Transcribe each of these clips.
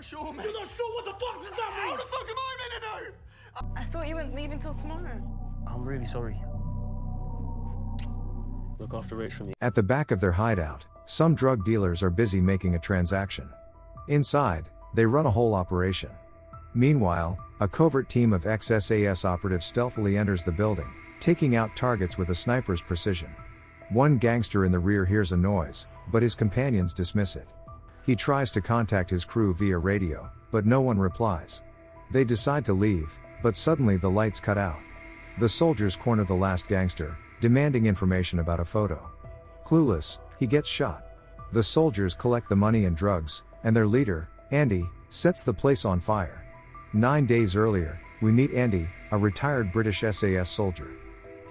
sure, mate. You're not sure? What the fuck does that mean? How the fuck am I meant to know? I thought you weren't leaving till tomorrow. I'm really sorry. Look after Rich for me. At the back of their hideout, some drug dealers are busy making a transaction. Inside, they run a whole operation. Meanwhile, a covert team of ex-SAS operatives stealthily enters the building, taking out targets with a sniper's precision. One gangster in the rear hears a noise, but his companions dismiss it. He tries to contact his crew via radio, but no one replies. They decide to leave, but suddenly the lights cut out. The soldiers corner the last gangster, demanding information about a photo. Clueless, he gets shot. The soldiers collect the money and drugs, and their leader, Andy, sets the place on fire. 9 days earlier, we meet Andy, a retired British SAS soldier.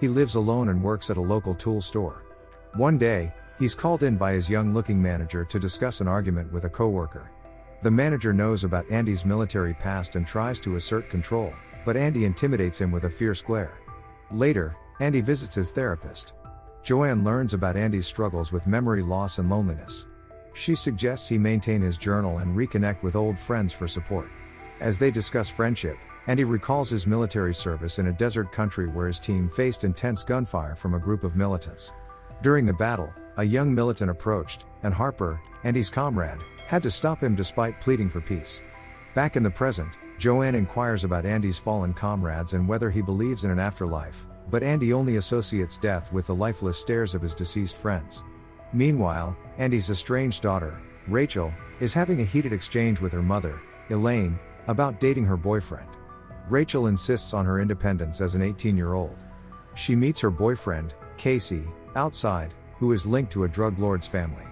He lives alone and works at a local tool store. One day, he's called in by his young-looking manager to discuss an argument with a coworker. The manager knows about Andy's military past and tries to assert control, but Andy intimidates him with a fierce glare. Later, Andy visits his therapist. Joanne learns about Andy's struggles with memory loss and loneliness. She suggests he maintain his journal and reconnect with old friends for support. As they discuss friendship, Andy recalls his military service in a desert country where his team faced intense gunfire from a group of militants. During the battle, a young militant approached, and Harper, Andy's comrade, had to stop him despite pleading for peace. Back in the present, Joanne inquires about Andy's fallen comrades and whether he believes in an afterlife, but Andy only associates death with the lifeless stares of his deceased friends. Meanwhile, Andy's estranged daughter, Rachel, is having a heated exchange with her mother, Elaine, about dating her boyfriend. Rachel insists on her independence as an 18-year-old. She meets her boyfriend, Casey, outside, who is linked to a drug lord's family.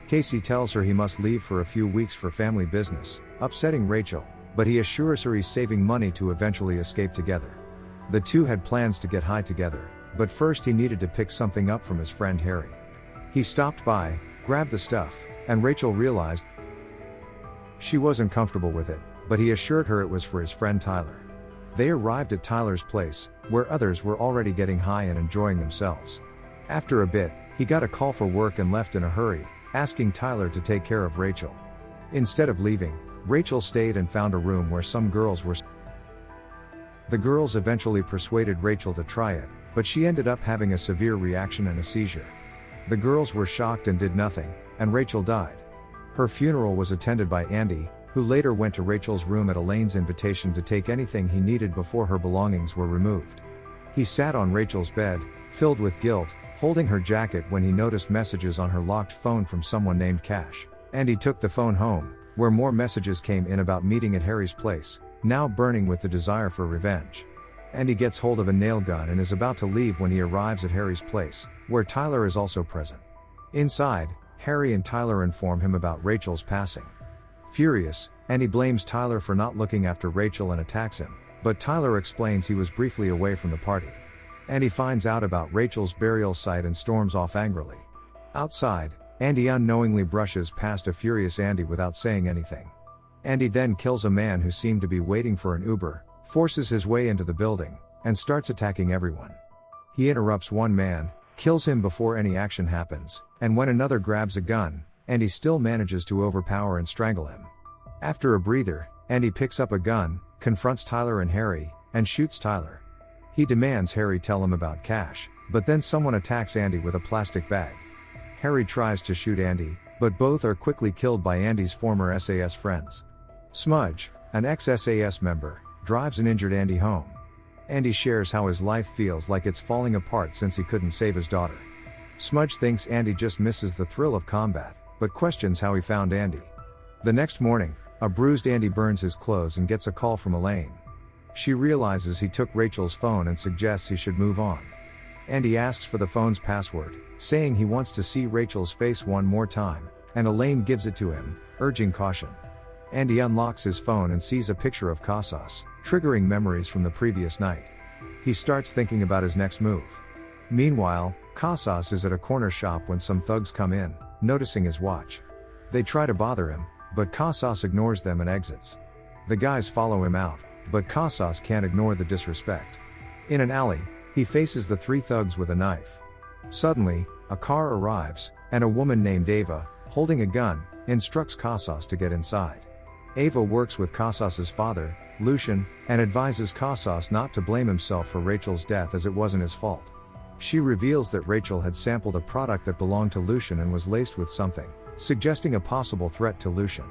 Casey tells her he must leave for a few weeks for family business, upsetting Rachel, but he assures her he's saving money to eventually escape together. The two had plans to get high together, but first he needed to pick something up from his friend Harry. He stopped by, grabbed the stuff, and Rachel realized she wasn't comfortable with it, but he assured her it was for his friend Tyler. They arrived at Tyler's place, where others were already getting high and enjoying themselves. After a bit, he got a call for work and left in a hurry, asking Tyler to take care of Rachel. Instead of leaving, Rachel stayed and found a room where some girls were. The girls eventually persuaded Rachel to try it, but she ended up having a severe reaction and a seizure. The girls were shocked and did nothing, and Rachel died. Her funeral was attended by Andy, who later went to Rachel's room at Elaine's invitation to take anything he needed before her belongings were removed. He sat on Rachel's bed, filled with guilt, holding her jacket when he noticed messages on her locked phone from someone named Cash. Andy took the phone home, where more messages came in about meeting at Harry's place, now burning with the desire for revenge. Andy gets hold of a nail gun and is about to leave when he arrives at Harry's place, where Tyler is also present. Inside, Harry and Tyler inform him about Rachel's passing. Furious, Andy blames Tyler for not looking after Rachel and attacks him, but Tyler explains he was briefly away from the party. Andy finds out about Rachel's burial site and storms off angrily. Outside, Andy unknowingly brushes past a furious Andy without saying anything. Andy then kills a man who seemed to be waiting for an Uber, forces his way into the building, and starts attacking everyone. He interrupts one man, kills him before any action happens, and when another grabs a gun, Andy still manages to overpower and strangle him. After a breather, Andy picks up a gun, confronts Tyler and Harry, and shoots Tyler. He demands Harry tell him about Cash, but then someone attacks Andy with a plastic bag. Harry tries to shoot Andy, but both are quickly killed by Andy's former SAS friends. Smudge, an ex-SAS member, drives an injured Andy home. Andy shares how his life feels like it's falling apart since he couldn't save his daughter. Smudge thinks Andy just misses the thrill of combat, but questions how he found Andy. The next morning, a bruised Andy burns his clothes and gets a call from Elaine. She realizes he took Rachel's phone and suggests he should move on. Andy asks for the phone's password, saying he wants to see Rachel's face one more time, and Elaine gives it to him, urging caution. Andy unlocks his phone and sees a picture of Casas, triggering memories from the previous night. He starts thinking about his next move. Meanwhile, Casas is at a corner shop when some thugs come in, noticing his watch. They try to bother him, but Casas ignores them and exits. The guys follow him out, but Casas can't ignore the disrespect. In an alley, he faces the three thugs with a knife. Suddenly, a car arrives, and a woman named Ava, holding a gun, instructs Casas to get inside. Ava works with Casas's father, Lucian, and advises Casas not to blame himself for Rachel's death as it wasn't his fault. She reveals that Rachel had sampled a product that belonged to Lucian and was laced with something, suggesting a possible threat to Lucian.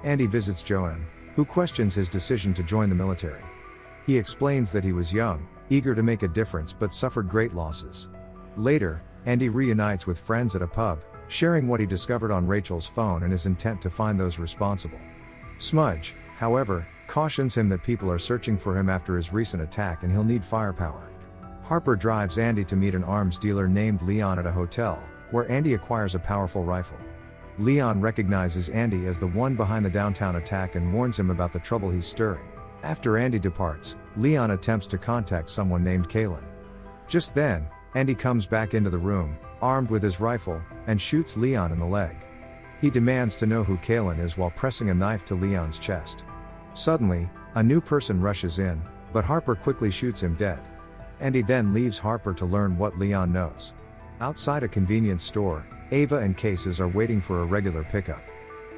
Andy visits Joanne, who questions his decision to join the military. He explains that he was young, eager to make a difference but suffered great losses. Later, Andy reunites with friends at a pub, sharing what he discovered on Rachel's phone and his intent to find those responsible. Smudge, however, cautions him that people are searching for him after his recent attack and he'll need firepower. Harper drives Andy to meet an arms dealer named Leon at a hotel, where Andy acquires a powerful rifle. Leon recognizes Andy as the one behind the downtown attack and warns him about the trouble he's stirring. After Andy departs, Leon attempts to contact someone named Kalen. Just then, Andy comes back into the room, armed with his rifle, and shoots Leon in the leg. He demands to know who Kalen is while pressing a knife to Leon's chest. Suddenly, a new person rushes in, but Harper quickly shoots him dead. Andy then leaves Harper to learn what Leon knows. Outside a convenience store, Ava and Cases are waiting for a regular pickup.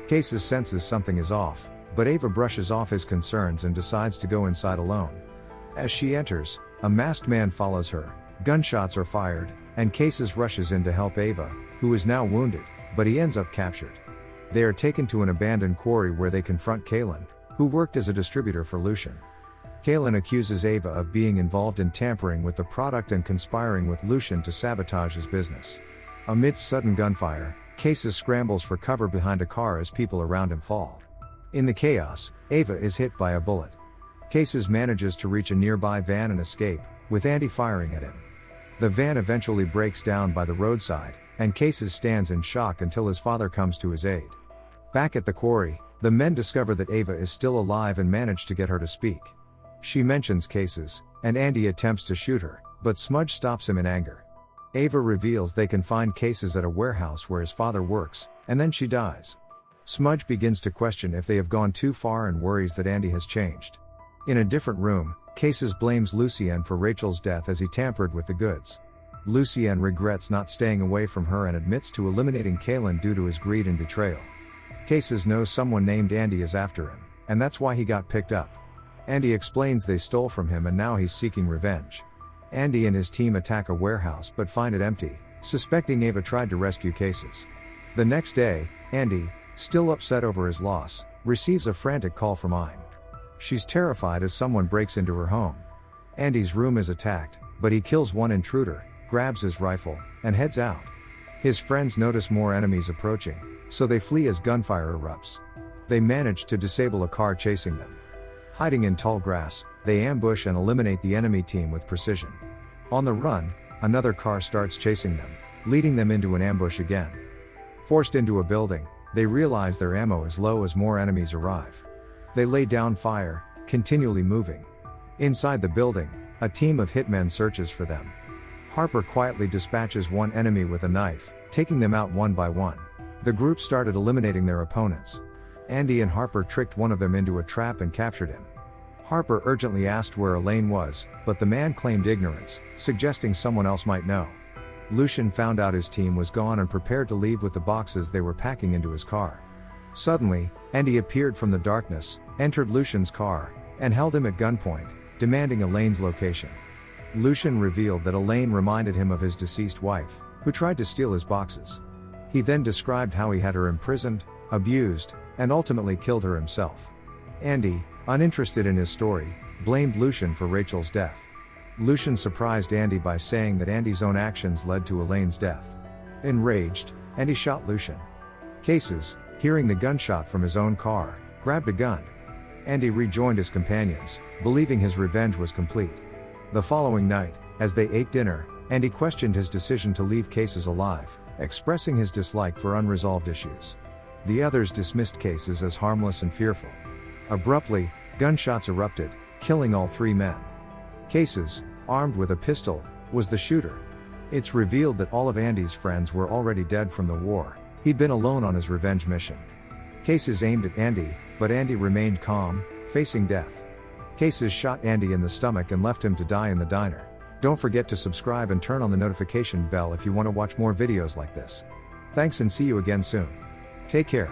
Cases senses something is off, but Ava brushes off his concerns and decides to go inside alone. As she enters, a masked man follows her, gunshots are fired, and Cases rushes in to help Ava, who is now wounded, but he ends up captured. They are taken to an abandoned quarry where they confront Kalen, who worked as a distributor for Lucian. Kalen accuses Ava of being involved in tampering with the product and conspiring with Lucian to sabotage his business. Amidst sudden gunfire, Cases scrambles for cover behind a car as people around him fall. In the chaos, Ava is hit by a bullet. Cases manages to reach a nearby van and escape, with Andy firing at him. The van eventually breaks down by the roadside, and Cases stands in shock until his father comes to his aid. Back at the quarry, the men discover that Ava is still alive and manage to get her to speak. She mentions Cases, and Andy attempts to shoot her, but Smudge stops him in anger. Ava reveals they can find Cases at a warehouse where his father works, and then she dies. Smudge begins to question if they have gone too far and worries that Andy has changed. In a different room, Cases blames Lucienne for Rachel's death as he tampered with the goods. Lucienne regrets not staying away from her and admits to eliminating Kalen due to his greed and betrayal. Cases knows someone named Andy is after him, and that's why he got picked up. Andy explains they stole from him and now he's seeking revenge. Andy and his team attack a warehouse but find it empty, suspecting Ava tried to rescue Cases. The next day, Andy, still upset over his loss, receives a frantic call from Ayn. She's terrified as someone breaks into her home. Andy's room is attacked, but he kills one intruder, grabs his rifle, and heads out. His friends notice more enemies approaching, so they flee as gunfire erupts. They manage to disable a car chasing them. Hiding in tall grass, they ambush and eliminate the enemy team with precision. On the run, another car starts chasing them, leading them into an ambush again. Forced into a building, they realize their ammo is low as more enemies arrive. They lay down fire, continually moving. Inside the building, a team of hitmen searches for them. Harper quietly dispatches one enemy with a knife, taking them out one by one. The group started eliminating their opponents. Andy and Harper tricked one of them into a trap and captured him. Harper urgently asked where Elaine was, but the man claimed ignorance, suggesting someone else might know. Lucian found out his team was gone and prepared to leave with the boxes they were packing into his car. Suddenly, Andy appeared from the darkness, entered Lucian's car, and held him at gunpoint, demanding Elaine's location. Lucian revealed that Elaine reminded him of his deceased wife, who tried to steal his boxes. He then described how he had her imprisoned, abused, and ultimately killed her himself. Andy, uninterested in his story, blamed Lucian for Rachel's death. Lucian surprised Andy by saying that Andy's own actions led to Elaine's death. Enraged, Andy shot Lucian. Cases, hearing the gunshot from his own car, grabbed a gun. Andy rejoined his companions, believing his revenge was complete. The following night, as they ate dinner, Andy questioned his decision to leave Cases alive, expressing his dislike for unresolved issues. The others dismissed Cases as harmless and fearful. Abruptly, gunshots erupted, killing all three men. Cases, armed with a pistol, was the shooter. It's revealed that all of Andy's friends were already dead from the war. He'd been alone on his revenge mission. Cases aimed at Andy, but Andy remained calm, facing death. Cases shot Andy in the stomach and left him to die in the diner. Don't forget to subscribe and turn on the notification bell if you want to watch more videos like this. Thanks and see you again soon. Take care.